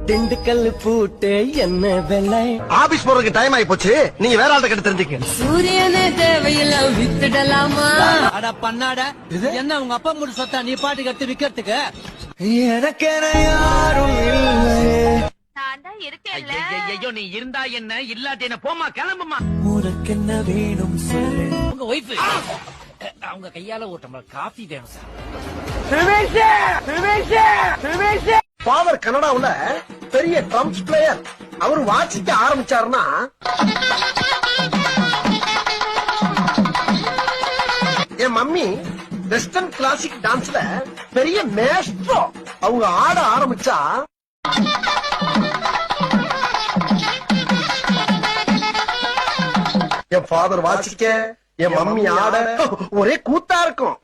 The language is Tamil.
திண்டுக்கல் பூட்டு என்ன வெள்ளை. ஆபீஸ் போறதுக்கு டைம் ஆயி போச்சு. நீங்க வேற ஆள்கிட்ட கிட்ட தெரிஞ்சுக்க. சூரியனே தேவையில்ல வித்துடலாமா? அட பண்ணாட என்ன உங்க அப்பா மூடு சொத்தா நீ பாட்டு கட்டு விக்கிறதுக்கு? எனக்கென யாரும் இல்லையே. நான் தான் இருக்கேன்ல. ஐயோ நீ இருந்தா என்ன இல்லாட்டி என்ன போமா கிளம்புமா. உனக்கு என்ன வேணும் சொல்லு. உங்க ஒய்ஃப் அவங்க கையால ஒரு டம்ளர் காஃபி வேணும் சார். ஃபாதர் கனடாவுல பெரிய ட்ரம்ஸ் பிளேயர். அவர் வாசிக்க ஆரம்பிச்சாருன்னா என் மம்மி வெஸ்டர்ன் கிளாசிக் டான்ஸ்ல பெரிய மேஸ்ட்ரோ. அவங்க ஆட ஆரம்பிச்சா என் ஃபாதர் வாசிக்க என் மம்மி ஆட ஒரே கூத்தா இருக்கும்.